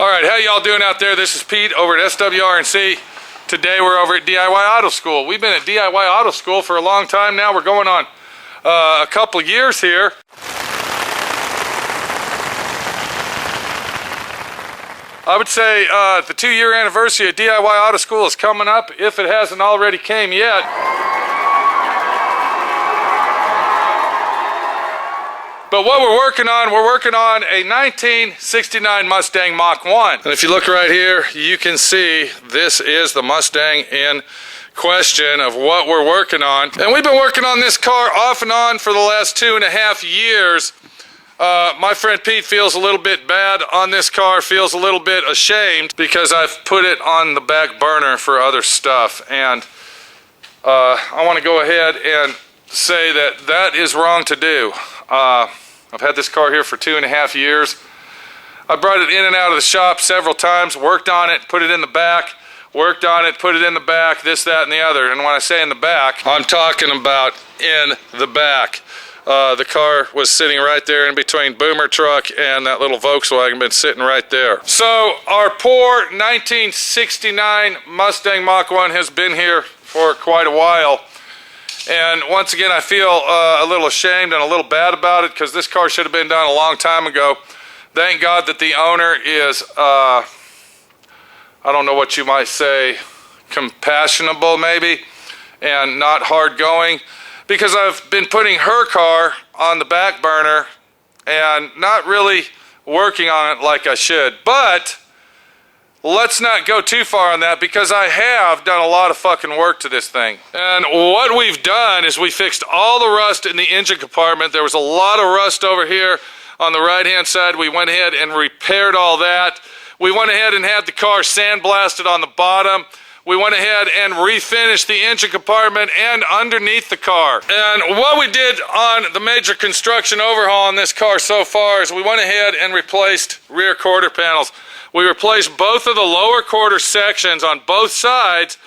Alright, how y'all doing out there? This is Pete over at SWRNC. Today we're over at D.I.Y Auto School. We've been at D.I.Y Auto School for a long time now. We're going on a couple of years here. I would say the 2-year anniversary of D.I.Y Auto School is coming up, if it hasn't already came yet. But what we're working on a 1969 Mustang Mach 1. And if you look right here, you can see this is the Mustang in question of what we're working on. And we've been working on this car off and on for the last 2.5 years. My friend Pete feels a little bit bad on this car, feels a little bit ashamed because I've put it on the back burner for other stuff. And I want to go ahead and say that that is wrong to do. I've had this car here for 2.5 years. I brought it in and out of the shop several times, worked on it, put it in the back, worked on it, put it in the back, this, that, and the other. And when I say in the back, I'm talking about in the back. The car was sitting right there in between Boomer truck and that little Volkswagen, been sitting right there. So our poor 1969 Mustang Mach 1 has been here for quite a while. And once again, I feel a little ashamed and a little bad about it because this car should have been done a long time ago. Thank God that the owner is, I don't know what you might say, compassionable maybe, and not hard going, because I've been putting her car on the back burner and not really working on it like I should. But let's not go too far on that because I have done a lot of fucking work to this thing. And what we've done is we fixed all the rust in the engine compartment. There was a lot of rust over here on the right hand side. We went ahead and repaired all that. We went ahead and had the car sandblasted on the bottom. We went ahead and refinished the engine compartment and underneath the car. And what we did on the major construction overhaul on this car so far is we went ahead and replaced rear quarter panels. We replaced both of the lower quarter sections on both sides,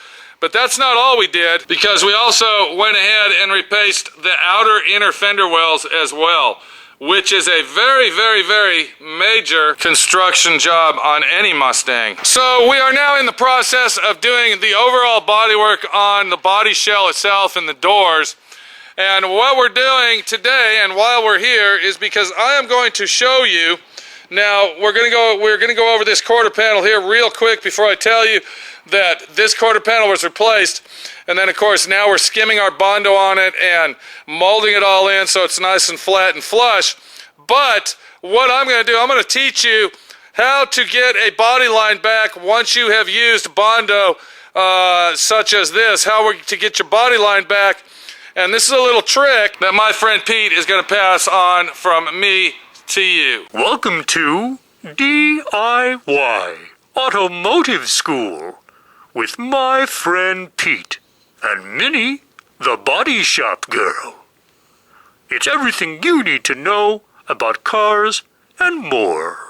but that's not all we did, because we also went ahead and replaced the outer inner fender wells as well, which is a very, very, very major construction job on any Mustang. So we are now in the process of doing the overall bodywork on the body shell itself and the doors. And what we're doing today and while we're here is because I am going to show you. Now we're gonna go over this quarter panel here real quick before I tell you that this quarter panel was replaced. And then of course now we're skimming our Bondo on it and molding it all in so it's nice and flat and flush. But what I'm gonna do, I'm gonna teach you how to get a body line back once you have used Bondo such as this, to get your body line back. And this is a little trick that my friend Pete is gonna pass on from me to you. Welcome to D.I.Y Automotive School with my friend Pete and Minnie, the body shop girl. It's everything you need to know about cars and more.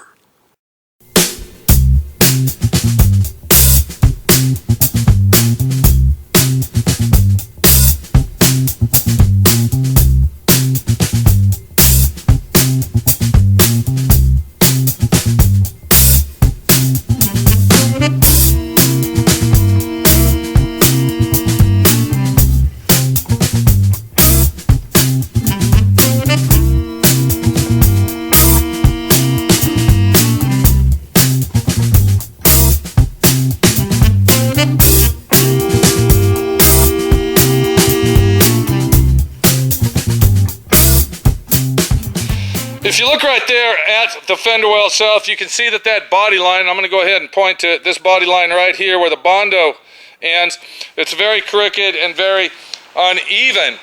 If you look right there at the fender well itself, you can see that body line, I'm going to go ahead and point to this body line right here where the Bondo ends. It's very crooked and very uneven.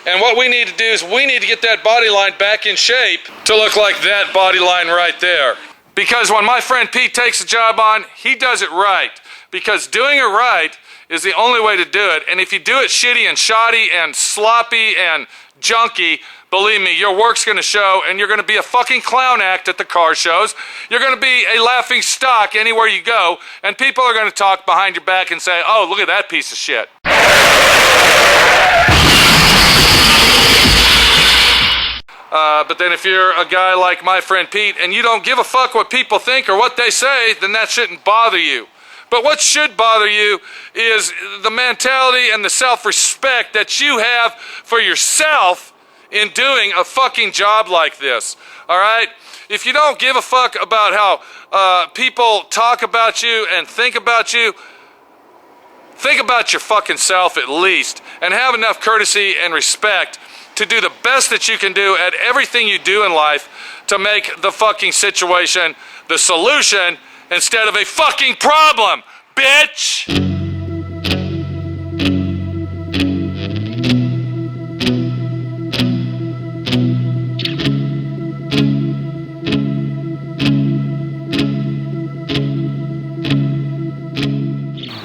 And what we need to do is we need to get that body line back in shape to look like that body line right there. Because when my friend Pete takes a job on, he does it right. Because doing it right is the only way to do it. And if you do it shitty and shoddy and sloppy and junky, believe me, your work's gonna show, and you're gonna be a fucking clown act at the car shows. You're gonna be a laughing stock anywhere you go, and people are gonna talk behind your back and say, oh, look at that piece of shit. But then if you're a guy like my friend Pete and you don't give a fuck what people think or what they say, then that shouldn't bother you. But what should bother you is the mentality and the self-respect that you have for yourself in doing a fucking job like this. All right? If you don't give a fuck about how people talk about you and think about you, think about your fucking self at least, and have enough courtesy and respect to do the best that you can do at everything you do in life to make the fucking situation the solution instead of a fucking problem, bitch!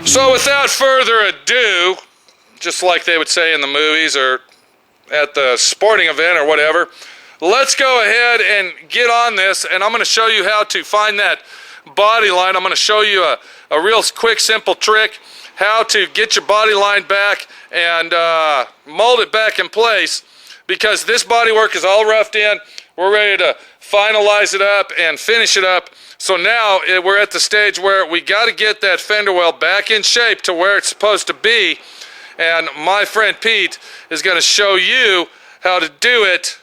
So without further ado, just like they would say in the movies or at the sporting event or whatever, let's go ahead and get on this, and I'm going to show you how to find that body line. I'm going to show you a real quick, simple trick, how to get your body line back and mold it back in place, because this body work is all roughed in. We're ready to finalize it up and finish it up. So now we're at the stage where we got to get that fender well back in shape to where it's supposed to be. And my friend Pete is going to show you how to do it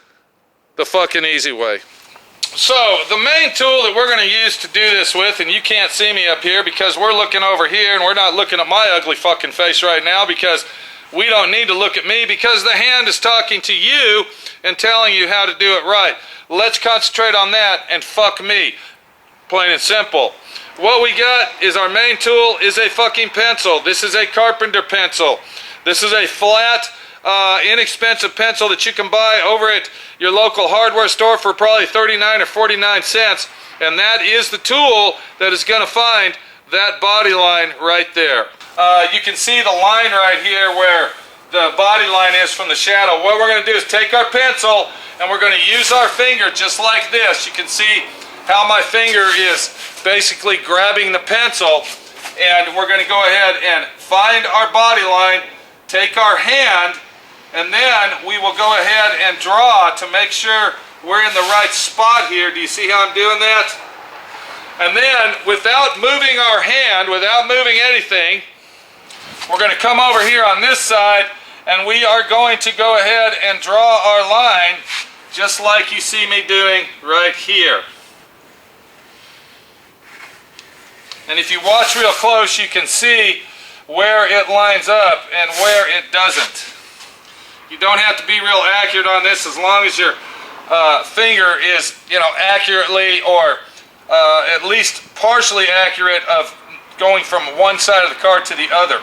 the fucking easy way. So the main tool that we're going to use to do this with, and you can't see me up here because we're looking over here and we're not looking at my ugly fucking face right now, because we don't need to look at me because the hand is talking to you and telling you how to do it right. Let's concentrate on that and fuck me. Plain and simple. What we got is our main tool is a fucking pencil. This is a carpenter pencil. This is a flat, inexpensive pencil that you can buy over at your local hardware store for probably 39 or 49 cents. And that is the tool that is going to find that body line right there. You can see the line right here where the body line is from the shadow. What we're going to do is take our pencil and we're going to use our finger just like this. You can see how my finger is basically grabbing the pencil, and we're going to go ahead and find our body line, take our hand, and then we will go ahead and draw to make sure we're in the right spot here. Do you see how I'm doing that? And then without moving our hand, without moving anything, we're going to come over here on this side and we are going to go ahead and draw our line just like you see me doing right here. And if you watch real close, you can see where it lines up and where it doesn't. You don't have to be real accurate on this as long as your finger is, accurately or at least partially accurate of going from one side of the car to the other.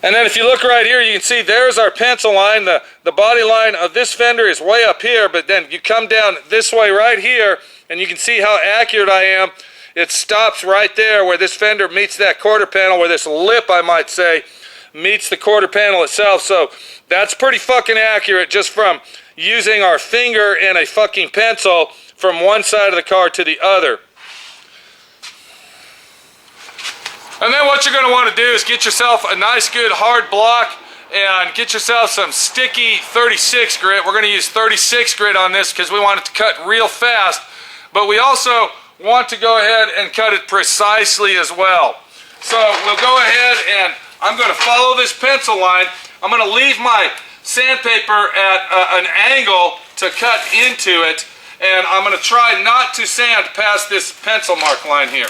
And then if you look right here, you can see there's our pencil line. The body line of this fender is way up here, but then you come down this way right here, and you can see how accurate I am. It stops right there where this fender meets that quarter panel, where this lip, I might say, meets the quarter panel itself. So that's pretty fucking accurate just from using our finger and a fucking pencil from one side of the car to the other. And then what you're going to want to do is get yourself a nice good hard block and get yourself some sticky 36 grit. We're going to use 36 grit on this because we want it to cut real fast, but we also want to go ahead and cut it precisely as well. So we'll go ahead and I'm going to follow this pencil line. I'm going to leave my sandpaper at an angle to cut into it, and I'm going to try not to sand past this pencil mark line here.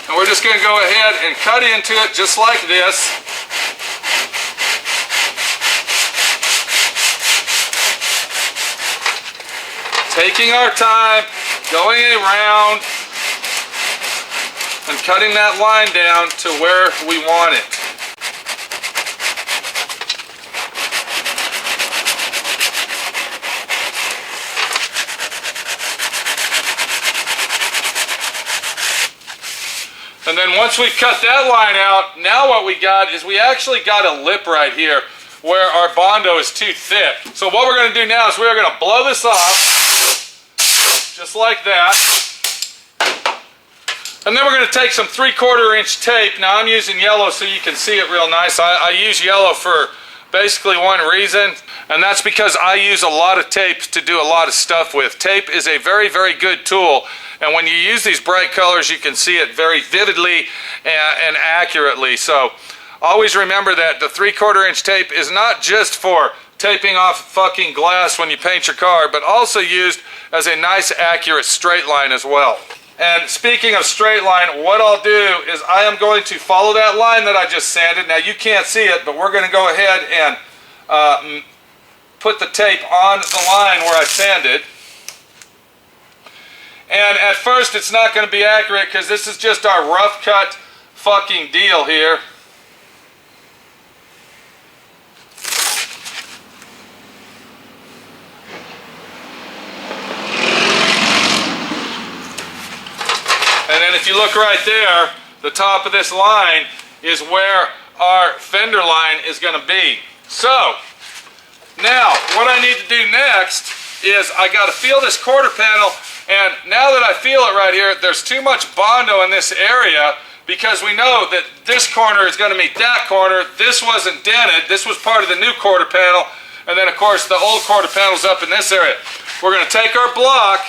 And we're just going to go ahead and cut into it just like this. Taking our time, going around, and cutting that line down to where we want it. And then once we've cut that line out, now what we got is we actually got a lip right here where our Bondo is too thick. So what we're going to do now is we're going to blow this off, just like that. And then we're going to take some 3/4 inch tape. Now I'm using yellow so you can see it real nice. I use yellow for basically one reason, and that's because I use a lot of tape to do a lot of stuff with. Tape is a very, very good tool, and when you use these bright colors, you can see it very vividly and accurately. So always remember that the 3/4 inch tape is not just for taping off fucking glass when you paint your car, but also used as a nice accurate straight line as well. And speaking of straight line, what I'll do is I am going to follow that line that I just sanded. Now you can't see it, but we're going to go ahead and put the tape on the line where I sanded. And at first it's not going to be accurate because this is just our rough cut fucking deal here. And then if you look right there, the top of this line is where our fender line is going to be. So, now, what I need to do next is I got to feel this quarter panel, and now that I feel it right here, there's too much Bondo in this area because we know that this corner is going to meet that corner. This wasn't dented. This was part of the new quarter panel, and then of course the old quarter panel's up in this area. We're going to take our block,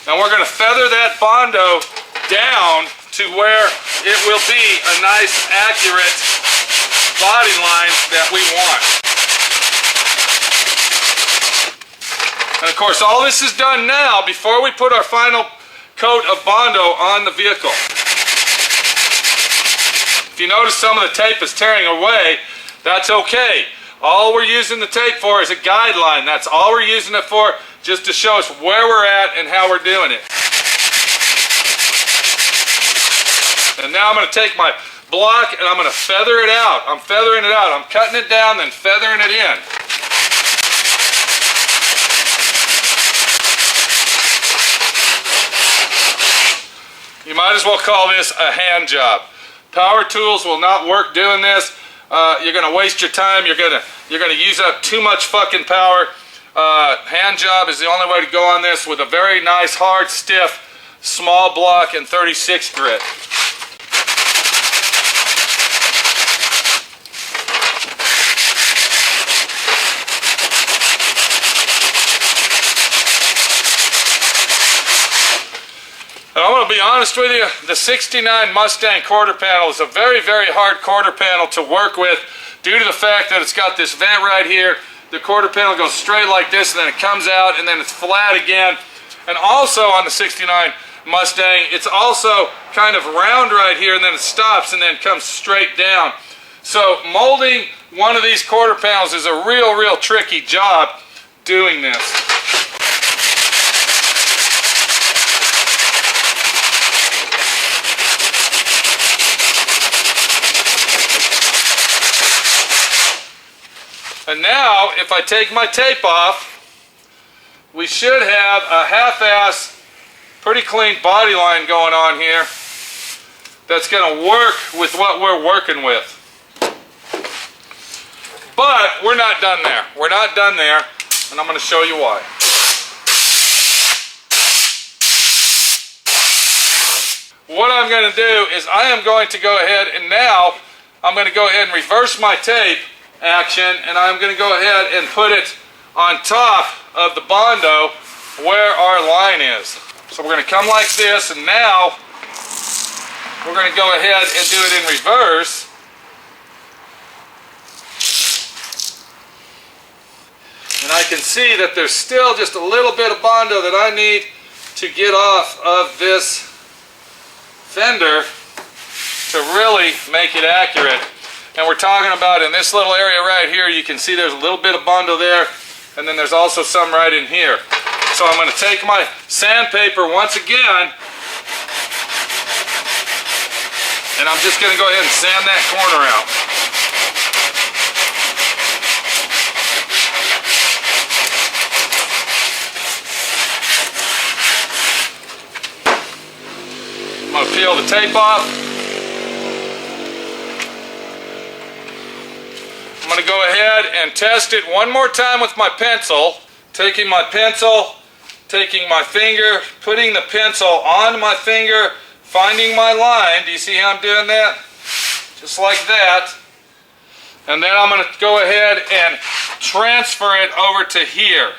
and we're going to feather that Bondo down to where it will be a nice, accurate body line that we want. And of course, all this is done now before we put our final coat of Bondo on the vehicle. If you notice some of the tape is tearing away, that's okay. All we're using the tape for is a guideline. That's all we're using it for, just to show us where we're at and how we're doing it. And now I'm going to take my block and I'm going to feather it out. I'm feathering it out. I'm cutting it down, then feathering it in. You might as well call this a hand job. Power tools will not work doing this. You're going to waste your time. You're going to use up too much fucking power. Hand job is the only way to go on this with a very nice, hard, stiff, small block and 36 grit. And I'm going to be honest with you, the 69 Mustang quarter panel is a very, very hard quarter panel to work with due to the fact that it's got this vent right here. The quarter panel goes straight like this, and then it comes out, and then it's flat again. And also on the 69 Mustang, it's also kind of round right here, and then it stops and then comes straight down. So molding one of these quarter panels is a real, real tricky job doing this. And now, if I take my tape off, we should have a half-ass, pretty clean body line going on here that's going to work with what we're working with. But we're not done there. We're not done there, and I'm going to show you why. What I'm going to do is I am going to go ahead and now I'm going to go ahead and reverse my tape action, and I'm going to go ahead and put it on top of the Bondo where our line is. So we're going to come like this, and now we're going to go ahead and do it in reverse. And I can see that there's still just a little bit of Bondo that I need to get off of this fender to really make it accurate. And we're talking about in this little area right here, you can see there's a little bit of Bondo there, and then there's also some right in here. So I'm going to take my sandpaper once again, and I'm just going to go ahead and sand that corner out. I'm going to peel the tape off. I'm going to go ahead and test it one more time with my pencil. Taking my pencil, taking my finger, putting the pencil on my finger, finding my line. Do you see how I'm doing that? Just like that. And then I'm going to go ahead and transfer it over to here.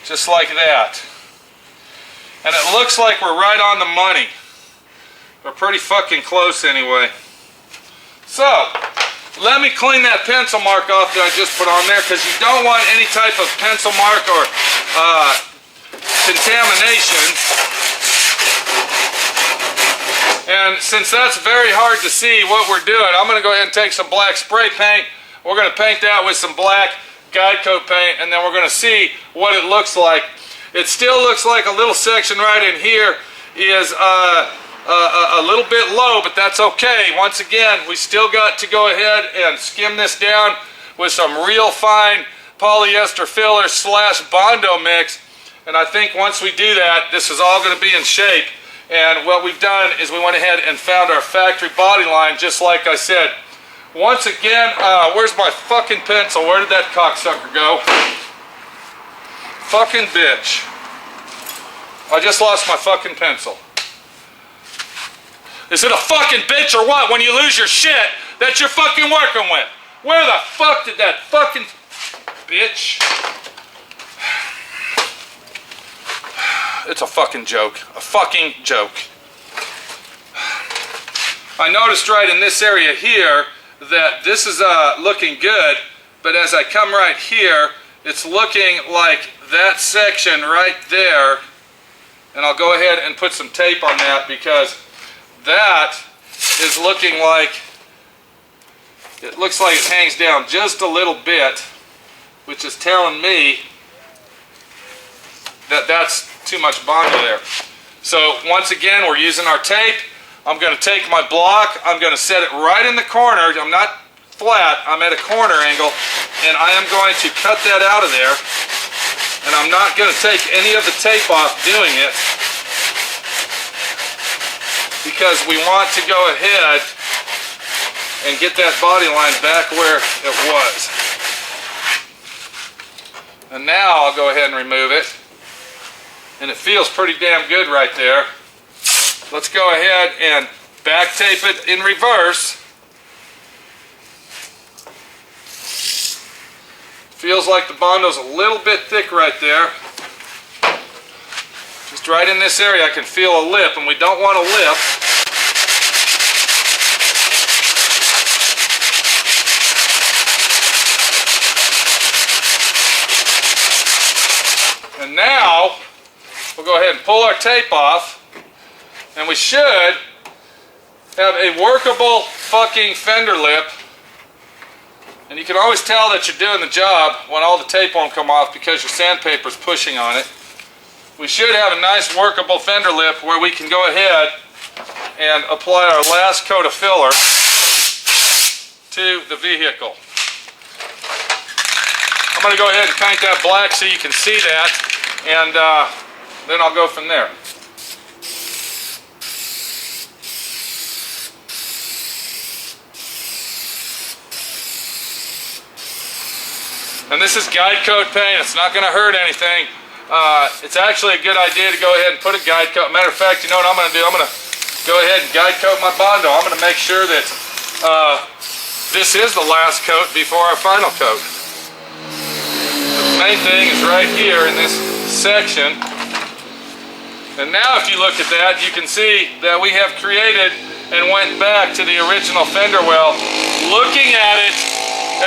Just like that. And it looks like we're right on the money. We're pretty fucking close anyway. So, let me clean that pencil mark off that I just put on there, because you don't want any type of pencil mark or contamination. And since that's very hard to see what we're doing, I'm going to go ahead and take some black spray paint. We're going to paint that with some black guide coat paint, and then we're going to see what it looks like. It still looks like a little section right in here is a little bit low, but that's okay. Once again, we still got to go ahead and skim this down with some real fine polyester filler / Bondo mix. And I think once we do that, this is all going to be in shape. And what we've done is we went ahead and found our factory body line, just like I said. Once again, where's my fucking pencil? Where did that cocksucker go? Fucking bitch. I just lost my fucking pencil. Is it a fucking bitch or what when you lose your shit that you're fucking working with? Where the fuck did that fucking bitch? It's a fucking joke. A fucking joke. I noticed right in this area here that this is looking good, but as I come right here, it's looking like that section right there, and I'll go ahead and put some tape on that, because that is looking like, it looks like it hangs down just a little bit, which is telling me that that's too much Bondo there. So once again, we're using our tape. I'm going to take my block, I'm going to set it right in the corner. I'm not flat, I'm at a corner angle, and I am going to cut that out of there. And I'm not going to take any of the tape off doing it, because we want to go ahead and get that body line back where it was. And now I'll go ahead and remove it. And it feels pretty damn good right there. Let's go ahead and back tape it in reverse. Feels like the Bondo's a little bit thick right there. Just right in this area I can feel a lip, and we don't want a lip. And now we'll go ahead and pull our tape off, and we should have a workable fucking fender lip. And you can always tell that you're doing the job when all the tape won't come off, because your sandpaper's pushing on it. We should have a nice workable fender lip where we can go ahead and apply our last coat of filler to the vehicle. I'm going to go ahead and paint that black so you can see that, and then I'll go from there. And this is guide coat paint. It's not going to hurt anything. It's actually a good idea to go ahead and put a guide coat. Matter of fact, you know what I'm going to do? I'm going to go ahead and guide coat my Bondo. I'm going to make sure that this is the last coat before our final coat. The main thing is right here in this section. And now if you look at that, you can see that we have created and went back to the original fender well, looking at it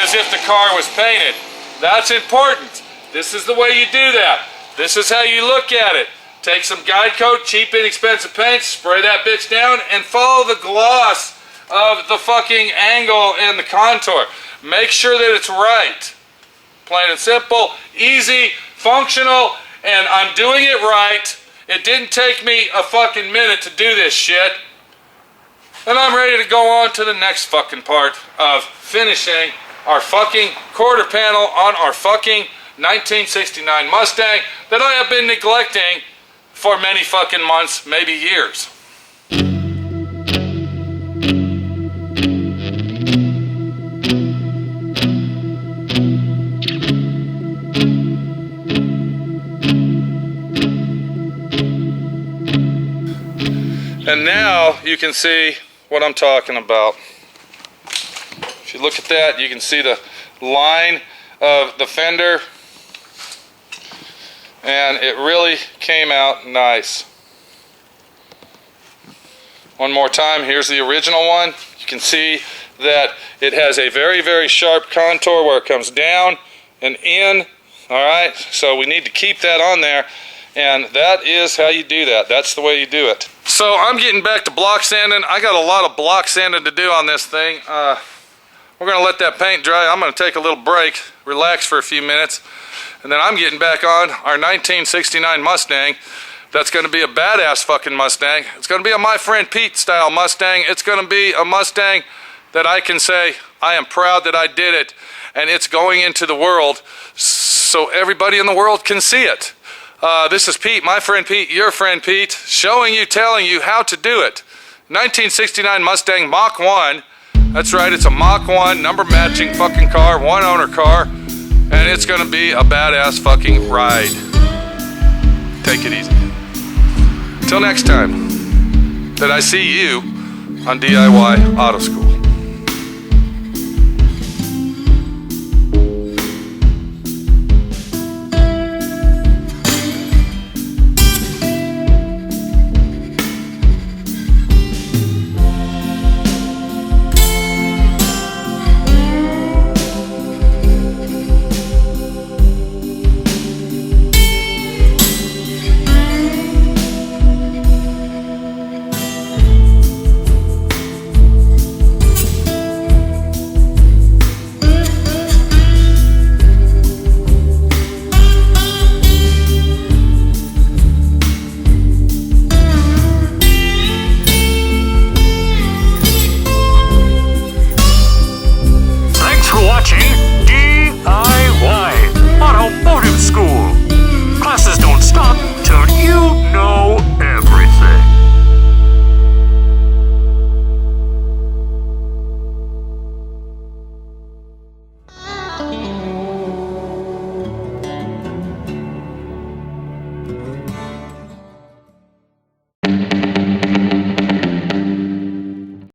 as if the car was painted. That's important. This is the way you do that. This is how you look at it. Take some guide coat, cheap inexpensive paint, spray that bitch down, and follow the gloss of the fucking angle and the contour. Make sure that it's right. Plain and simple, easy, functional, and I'm doing it right. It didn't take me a fucking minute to do this shit. And I'm ready to go on to the next fucking part of finishing our fucking quarter panel on our fucking 1969 Mustang that I have been neglecting for many fucking months, maybe years. And now you can see what I'm talking about. If you look at that, you can see the line of the fender, and it really came out nice. One more time, here's the original one. You can see that it has a very, very sharp contour where it comes down and in. All right, so we need to keep that on there, and that is how you do that. That's the way you do it. So I'm getting back to block sanding. I got a lot of block sanding to do on this thing. We're gonna let that paint dry. I'm gonna take a little break, relax for a few minutes, and then I'm getting back on our 1969 Mustang. That's gonna be a badass fucking Mustang. It's gonna be a My Friend Pete style Mustang. It's gonna be a Mustang that I can say, I am proud that I did it, and it's going into the world so everybody in the world can see it. This is Pete, my friend Pete, your friend Pete, showing you, telling you how to do it. 1969 Mustang Mach 1. That's right, it's a Mach 1 number matching fucking car, one owner car, and it's gonna be a badass fucking ride. Take it easy. Till next time that I see you on DIY Auto School. Watching D.I.Y. Automotive School. Classes don't stop till you know everything.